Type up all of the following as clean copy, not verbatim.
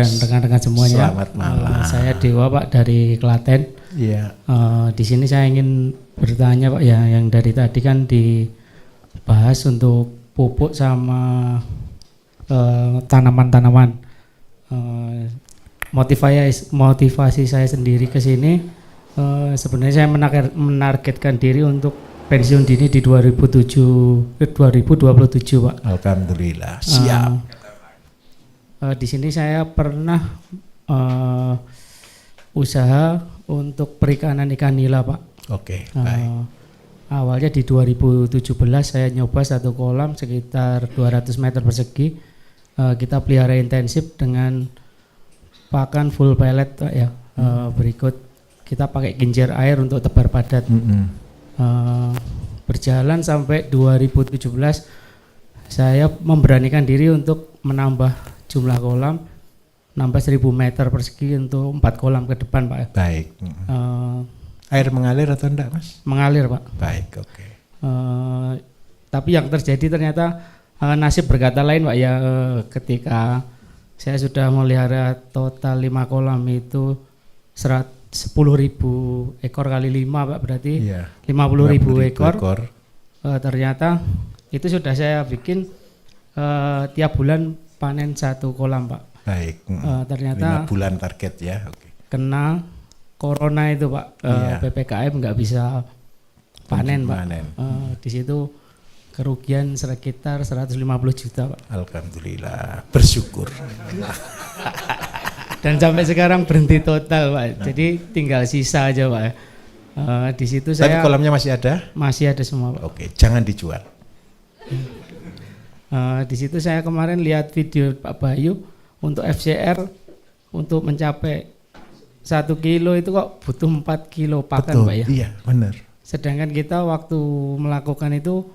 Dan rekan-rekan semuanya. Selamat malam. Saya Dewa Pak dari Klaten. Iya. Di sini saya ingin bertanya Pak ya, yang dari tadi kan dibahas untuk pupuk sama tanaman-tanaman. Motivasi saya sendiri ke sini sebenarnya saya menargetkan diri untuk pensiun dini di 2027 Pak. Alhamdulillah. Siap. Di sini saya pernah usaha untuk perikanan ikan nila Pak. Oke, baik. Awalnya di 2017 saya nyoba satu kolam sekitar 200 meter persegi. Kita pelihara intensif dengan pakan full pellet Pak ya. Berikut kita pakai kincir air untuk tebar padat. Berjalan sampai 2017 saya memberanikan diri untuk menambah jumlah kolam, nambah 1000 meter persegi untuk 4 kolam ke depan Pak. Baik. Air mengalir atau enggak Mas? Mengalir Pak. Baik, oke. Tapi yang terjadi ternyata nasib berkata lain Pak ya, ketika saya sudah melihara total 5 kolam itu 10.000 ekor kali 5 Pak, berarti iya, 50.000 ekor. Ternyata itu sudah saya bikin tiap bulan panen satu kolam Pak. Baik. Ternyata 5 bulan target ya. Oke. Kena corona itu Pak. Iya. PPKM nggak bisa panen Pak. Di situ kerugian sekitar 150 juta Pak. Alhamdulillah, bersyukur. Dan sampai sekarang berhenti total Pak. Jadi tinggal sisa aja Pak. Di situ saya. Tapi kolamnya masih ada? Masih ada semua Pak. Oke, jangan dijual. Di situ saya kemarin lihat video Pak Bayu untuk FCR untuk mencapai 1 kilo itu kok butuh 4 kilo pakan. Betul, Pak ya. Iya, benar. Sedangkan kita waktu melakukan itu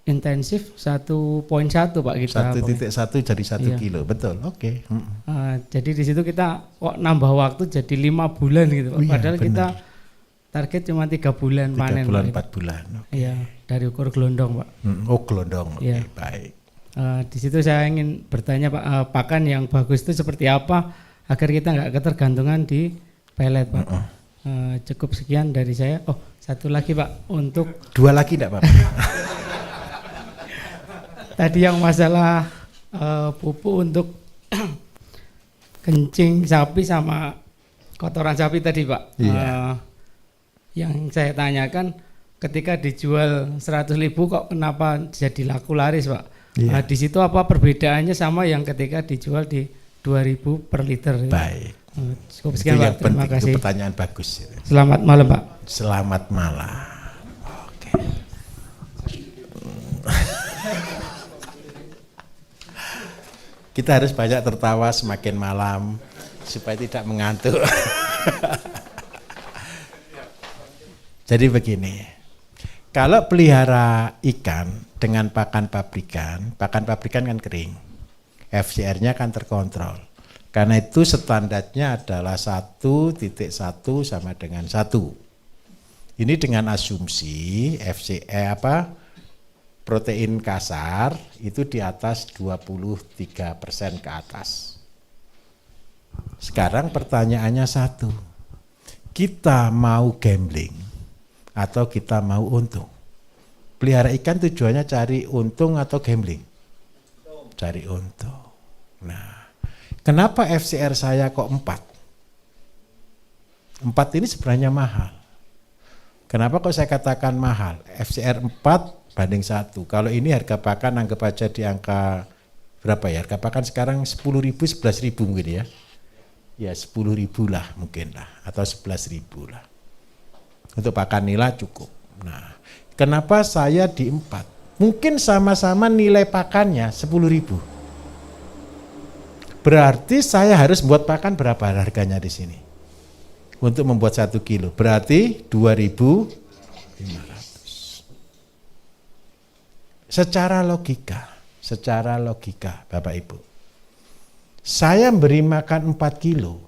intensif 1.1 Pak kita. 1.1 jadi 1 iya. kilo, betul. Oke. Jadi di situ kita kok nambah waktu jadi 5 bulan gitu Pak. Iya, padahal benar. kita target cuma 3 bulan 3 panen. 3 bulan, Pak. 4 bulan. Iya, dari ukur gelondong Pak. Oh, gelondong. Oke, Iya. baik. Di situ saya ingin bertanya Pak, pakan yang bagus itu seperti apa agar kita nggak ketergantungan di pelet Pak. Cukup sekian dari saya. Oh, satu lagi Pak, untuk 2 lagi enggak Pak? tadi yang masalah pupuk untuk kencing sapi sama kotoran sapi tadi Pak. Iya. Yang saya tanyakan ketika dijual 100.000 kok kenapa jadi laku laris Pak? Iya. Di situ apa perbedaannya sama yang ketika dijual di 2.000 per liter? Baik. Cukup sekian Pak, terima kasih. Itu pertanyaan bagus. Selamat malam Pak. Selamat malam. Oke. Kita harus banyak tertawa semakin malam supaya tidak mengantuk. Jadi begini, kalau pelihara ikan dengan pakan pabrikan kan kering, FCR-nya kan terkontrol. Karena itu standarnya adalah 1.1 sama dengan 1. Ini dengan asumsi protein kasar itu di atas 23% ke atas. Sekarang pertanyaannya satu, kita mau gambling atau kita mau untung? Pelihara ikan tujuannya cari untung atau gambling? Cari untung. Nah, kenapa FCR saya kok 4? 4 ini sebenarnya mahal. Kenapa kok saya katakan mahal? FCR 4 banding 1. Kalau ini harga pakan anggap aja di angka berapa ya? Harga pakan sekarang 10.000, 11.000 mungkin ya. Ya 10.000 lah mungkin lah, atau 11.000 lah. Untuk pakan nila cukup. Nah, kenapa saya di 4? Mungkin sama-sama nilai pakannya 10.000. Berarti saya harus buat pakan berapa harganya di sini? Untuk membuat 1 kilo, berarti 2.500. Secara logika Bapak Ibu, saya beri makan 4 kilo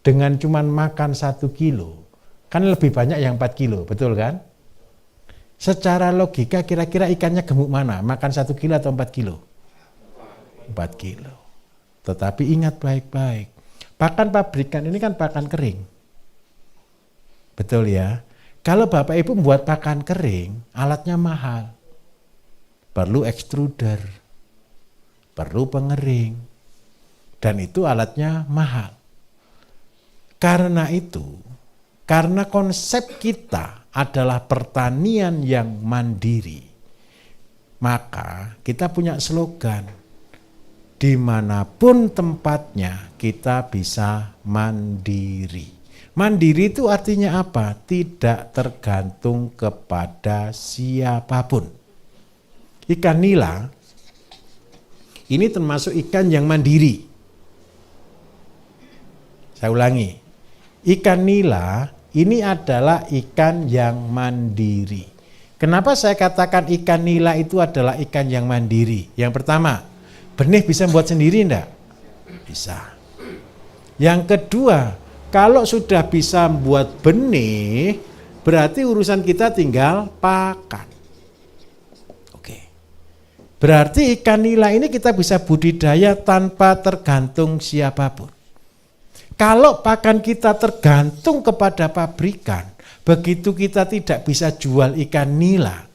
dengan cuman makan 1 kilo, kan lebih banyak yang 4 kilo, betul kan? Secara logika kira-kira ikannya gemuk mana? Makan 1 kilo atau 4 kilo? 4 kilo. Tetapi ingat baik-baik, pakan pabrikan ini kan pakan kering. Betul ya? Kalau Bapak Ibu membuat pakan kering, alatnya mahal. Perlu extruder, perlu pengering, dan itu alatnya mahal. Karena itu, karena konsep kita adalah pertanian yang mandiri, maka kita punya slogan, dimanapun tempatnya kita bisa mandiri. Mandiri itu artinya apa? Tidak tergantung kepada siapapun. Ikan nila ini termasuk ikan yang mandiri. Saya ulangi, ikan nila ini adalah ikan yang mandiri. Kenapa saya katakan ikan nila itu adalah ikan yang mandiri? Yang pertama, benih bisa buat sendiri enggak? Bisa. Yang kedua, kalau sudah bisa buat benih, berarti urusan kita tinggal pakan. Oke. Berarti ikan nila ini kita bisa budidaya tanpa tergantung siapapun. Kalau pakan kita tergantung kepada pabrikan, begitu kita tidak bisa jual ikan nila,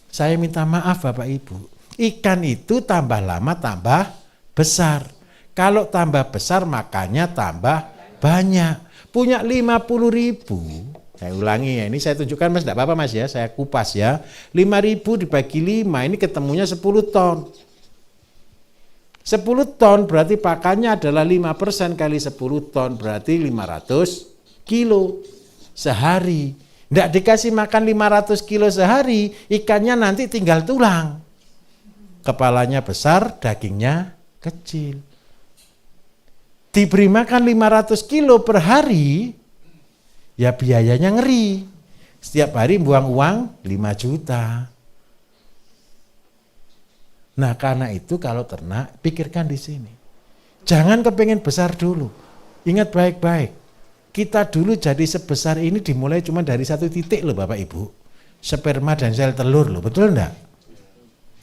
saya minta maaf Bapak Ibu, ikan itu tambah lama tambah besar. Kalau tambah besar makannya tambah banyak. Punya 50.000, saya ulangi ya, ini saya tunjukkan Mas, tidak apa-apa Mas ya, saya kupas ya. 5.000 dibagi 5, ini ketemunya 10 ton. 10 ton berarti pakannya adalah 5% kali 10 ton berarti 500 kilo sehari. Tidak dikasih makan 500 kilo sehari, ikannya nanti tinggal tulang. Kepalanya besar, dagingnya kecil. Diberi makan 500 kilo per hari, ya biayanya ngeri. Setiap hari buang uang 5 juta. Nah karena itu kalau ternak, pikirkan di sini. Jangan kepengen besar dulu. Ingat baik-baik. Kita dulu jadi sebesar ini dimulai cuma dari 1 titik loh Bapak Ibu. Sperma dan sel telur loh, betul enggak?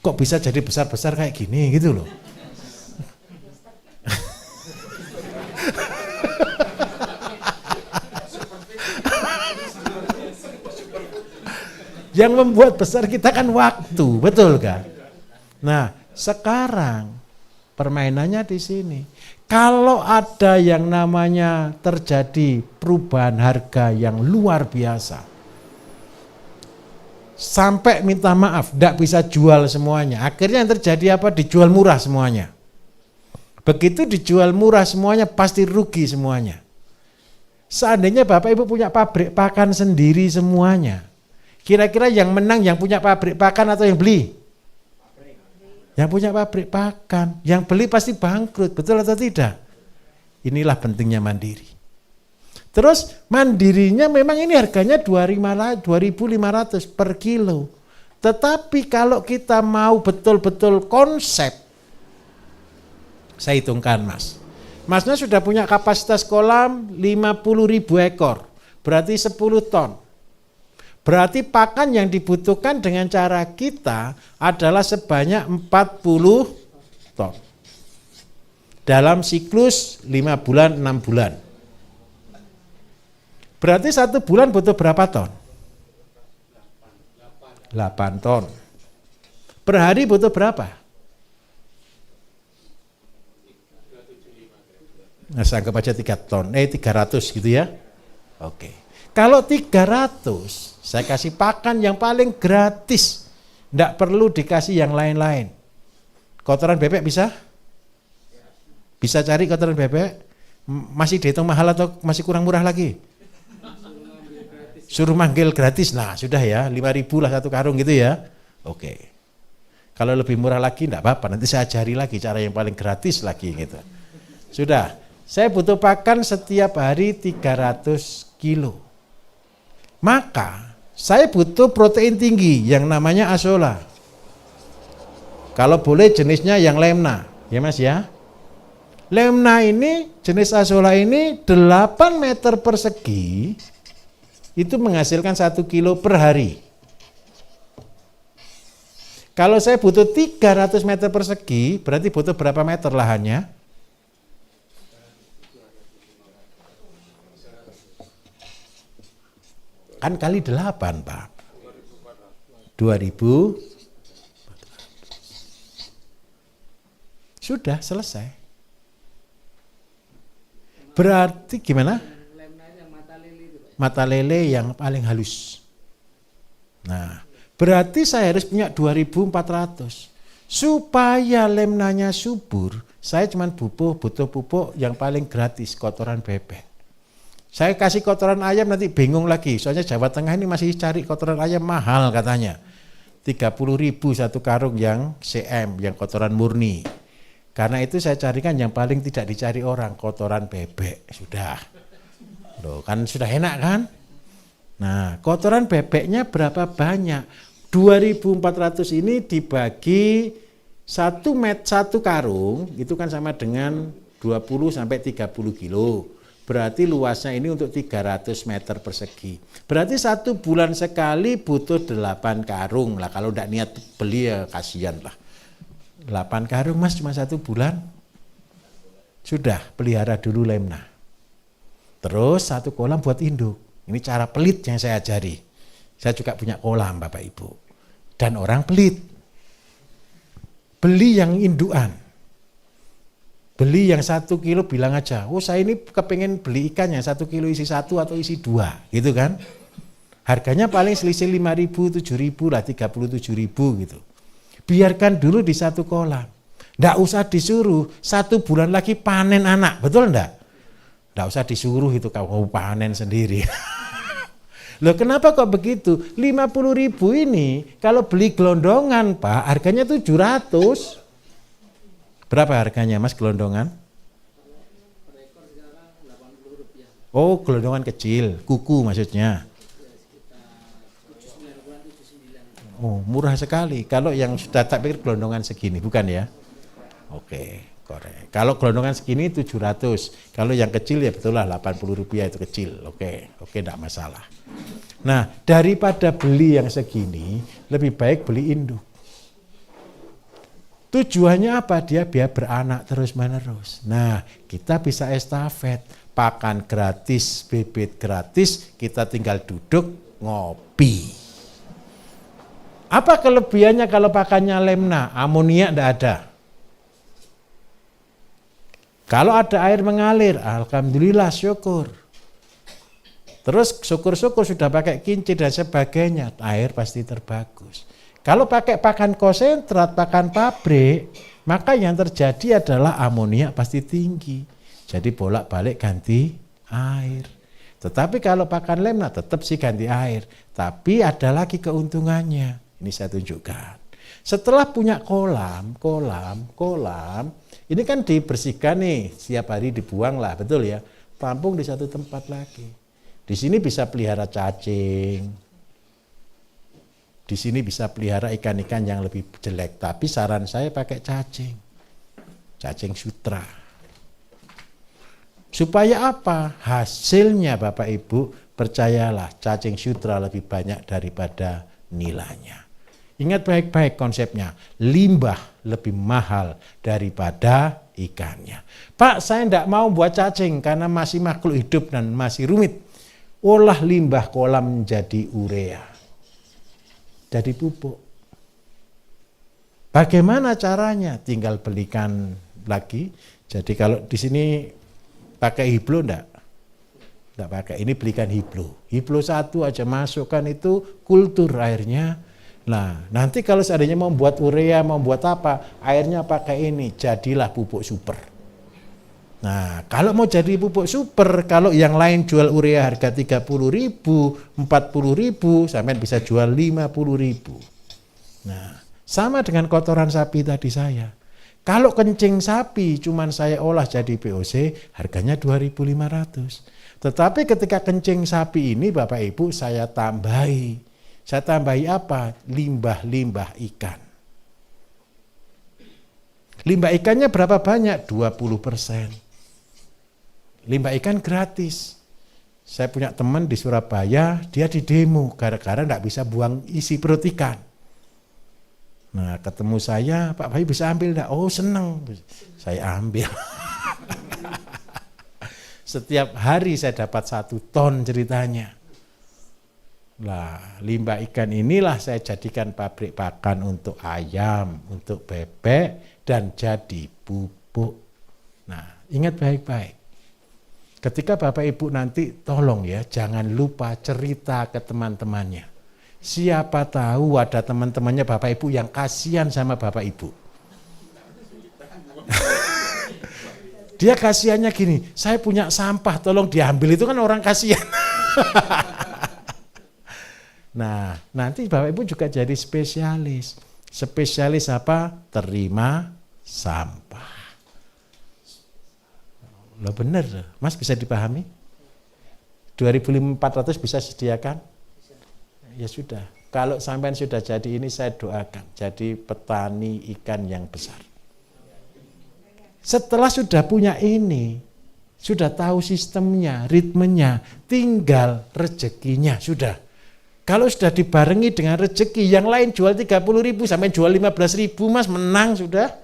Kok bisa jadi besar-besar kayak gini gitu loh. Yang membuat besar kita kan waktu, betul kan? Nah, sekarang permainannya di sini. Kalau ada yang namanya terjadi perubahan harga yang luar biasa, sampai minta maaf, tidak bisa jual semuanya. Akhirnya yang terjadi apa? Dijual murah semuanya. Begitu dijual murah semuanya, pasti rugi semuanya. Seandainya Bapak Ibu punya pabrik pakan sendiri semuanya, kira-kira yang menang yang punya pabrik pakan atau yang beli? Yang punya pabrik pakan, yang beli pasti bangkrut, betul atau tidak? Inilah pentingnya mandiri. Terus mandirinya memang ini harganya 2.500 per kilo. Tetapi kalau kita mau betul-betul konsep, saya hitungkan Mas. Masnya sudah punya kapasitas kolam 50.000 ekor, berarti 10 ton. Berarti pakan yang dibutuhkan dengan cara kita adalah sebanyak 40 ton. Dalam siklus 5 bulan, 6 bulan. Berarti 1 bulan butuh berapa ton? 8 ton. Per hari butuh berapa? Nah, saya anggap aja 3 ton, 300 gitu ya. Oke. Kalau 300, saya kasih pakan yang paling gratis. Tidak perlu dikasih yang lain-lain. Kotoran bebek bisa? Bisa cari kotoran bebek? Masih dihitung mahal atau masih kurang murah lagi? Suruh manggil gratis, nah sudah ya, 5.000 lah 1 karung gitu ya. Oke. Kalau lebih murah lagi tidak apa-apa, nanti saya ajari lagi cara yang paling gratis lagi gitu. Sudah, saya butuh pakan setiap hari 300 kilo. Maka saya butuh protein tinggi yang namanya azola. Kalau boleh jenisnya yang lemna, ya Mas ya. Lemna ini, jenis azola ini 8 meter persegi, itu menghasilkan 1 kilo per hari. Kalau saya butuh 300 meter persegi, berarti butuh berapa meter lahannya? Kan kali 8 Pak. 2000. Sudah selesai. Berarti gimana? Mata lele yang paling halus. Nah, berarti saya harus punya 2.400. Supaya lemnanya subur, saya cuma butuh pupuk yang paling gratis, kotoran bebek. Saya kasih kotoran ayam nanti bingung lagi, soalnya Jawa Tengah ini masih cari kotoran ayam mahal katanya. 30.000 satu karung yang CM, yang kotoran murni. Karena itu saya carikan yang paling tidak dicari orang, kotoran bebek. Sudah. Loh, kan sudah enak kan? Nah, kotoran bebeknya berapa banyak? 2.400 ini dibagi satu karung, itu kan sama dengan 20 sampai 30 kilo. Berarti luasnya ini untuk 300 meter persegi. Berarti 1 bulan sekali butuh 8 karung. Lah kalau tidak niat beli ya kasihan lah. 8 karung Mas cuma 1 bulan. Sudah, pelihara dulu lemna. Terus 1 kolam buat induk. Ini cara pelit yang saya ajari. Saya juga punya kolam Bapak Ibu. Dan orang pelit. Beli yang indukan. Beli yang 1 kilo bilang aja, oh saya ini kepengen beli ikan yang 1 kilo isi 1 atau isi 2, gitu kan. Harganya paling selisih 5.000, 7.000 lah, 37.000 gitu. Biarkan dulu di 1 kolam. Nggak usah disuruh, 1 bulan lagi panen anak, betul enggak? Nggak usah disuruh itu kau panen sendiri. Loh kenapa kok begitu? 50.000 ini kalau beli gelondongan Pak, harganya 700. Berapa harganya Mas gelondongan? Oh gelondongan kecil, kuku maksudnya. Oh murah sekali. Kalau yang sudah tak pikir gelondongan segini, bukan ya? Oke, korek. Kalau gelondongan segini 700. Kalau yang kecil ya betul lah 80 rupiah itu kecil. Oke, enggak masalah. Nah daripada beli yang segini, lebih baik beli induk. Tujuannya apa? Dia biar beranak terus-menerus. Nah, kita bisa estafet, pakan gratis, bibit gratis, kita tinggal duduk ngopi. Apa kelebihannya kalau pakannya lemna? Amonia tidak ada. Kalau ada air mengalir, alhamdulillah syukur. Terus syukur-syukur sudah pakai kincir dan sebagainya, air pasti terbagus. Kalau pakai pakan konsentrat, pakan pabrik, maka yang terjadi adalah amonia pasti tinggi. Jadi bolak-balik ganti air. Tetapi kalau pakan lemna tetap sih ganti air. Tapi ada lagi keuntungannya. Ini saya tunjukkan. Setelah punya kolam, ini kan dibersihkan nih, setiap hari dibuang lah, betul ya. Tampung di satu tempat lagi. Di sini bisa pelihara cacing. Di sini bisa pelihara ikan-ikan yang lebih jelek, tapi saran saya pakai cacing sutra. Supaya apa? Hasilnya Bapak Ibu, percayalah cacing sutra lebih banyak daripada nilainya. Ingat baik-baik konsepnya, limbah lebih mahal daripada ikannya. Pak, saya tidak mau buat cacing karena masih makhluk hidup dan masih rumit. Olah limbah kolam menjadi urea. Jadi pupuk. Bagaimana caranya? Tinggal belikan lagi. Jadi kalau di sini pakai hiblo enggak? Enggak pakai. Ini belikan hiblo. Hiblo 1 aja masukkan itu kultur airnya. Nah, nanti kalau seandainya mau buat urea, mau buat apa? Airnya pakai ini. Jadilah pupuk super. Nah, kalau mau jadi pupuk super, kalau yang lain jual urea harga 30.000, 40.000, sampai bisa jual 50.000. Nah, sama dengan kotoran sapi tadi saya. Kalau kencing sapi cuman saya olah jadi POC, harganya 2.500. Tetapi ketika kencing sapi ini Bapak Ibu saya tambahi. Saya tambahi apa? Limbah-limbah ikan. Limbah ikannya berapa banyak? 20%. Limbah ikan gratis. Saya punya teman di Surabaya, dia di demo gara-gara enggak bisa buang isi perut ikan. Nah, ketemu saya, Pak Bayi bisa ambil enggak? Oh, senang. Saya ambil. Setiap hari saya dapat 1 ton ceritanya. Lah, limbah ikan inilah saya jadikan pabrik pakan untuk ayam, untuk bebek, dan jadi pupuk. Nah, ingat baik-baik. Ketika Bapak Ibu nanti tolong ya, jangan lupa cerita ke teman-temannya. Siapa tahu ada teman-temannya Bapak Ibu yang kasihan sama Bapak Ibu. Dia kasihannya gini, saya punya sampah, tolong diambil, itu kan orang kasihan. Nah, nanti Bapak Ibu juga jadi spesialis. Spesialis apa? Terima sampah. Loh bener, Mas bisa dipahami? 2.400 bisa sediakan? Ya sudah. Kalau sampean sudah jadi ini, saya doakan jadi petani ikan yang besar. Setelah sudah punya ini, sudah tahu sistemnya, ritmenya, tinggal rezekinya sudah. Kalau sudah dibarengi dengan rezeki, yang lain jual 30.000 sampai jual 15.000, Mas, menang sudah.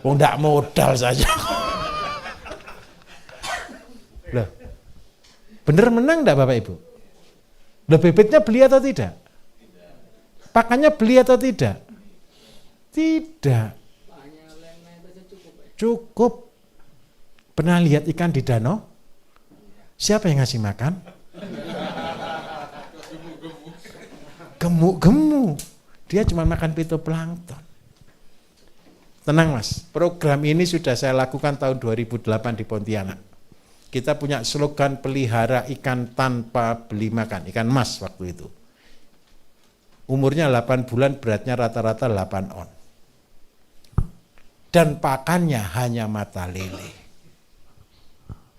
Oh, enggak modal saja. Loh, bener menang enggak Bapak Ibu? Loh, bibitnya beli atau tidak? Pakannya beli atau tidak? Tidak. Cukup. Pernah lihat ikan di danau? Siapa yang ngasih makan? Gemuk-gemuk. Dia cuma makan fitoplankton. Tenang Mas, program ini sudah saya lakukan tahun 2008 di Pontianak. Kita punya slogan pelihara ikan tanpa beli makan, ikan mas waktu itu. Umurnya 8 bulan, beratnya rata-rata 8 on. Dan pakannya hanya mata lele.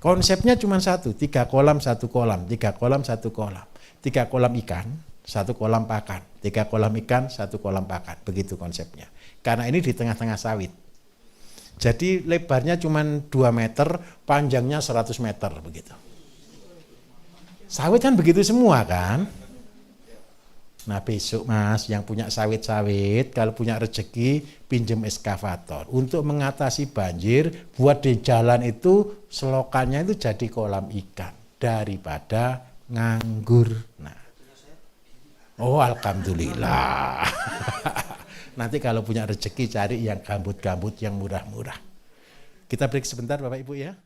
Konsepnya cuma satu, 3 kolam 1 kolam, 3 kolam 1 kolam. 3 kolam ikan, 1 kolam pakan, 3 kolam ikan, 1 kolam pakan. Begitu konsepnya. Karena ini di tengah-tengah sawit. Jadi lebarnya cuma 2 meter, panjangnya 100 meter begitu. Sawit kan begitu semua kan? Nah besok Mas yang punya sawit-sawit, kalau punya rezeki pinjem eskavator. Untuk mengatasi banjir, buat di jalan itu selokannya itu jadi kolam ikan. Daripada nganggur. Nah. Oh alhamdulillah. Nanti kalau punya rezeki cari yang gambut-gambut yang murah-murah. Kita break sebentar Bapak Ibu ya.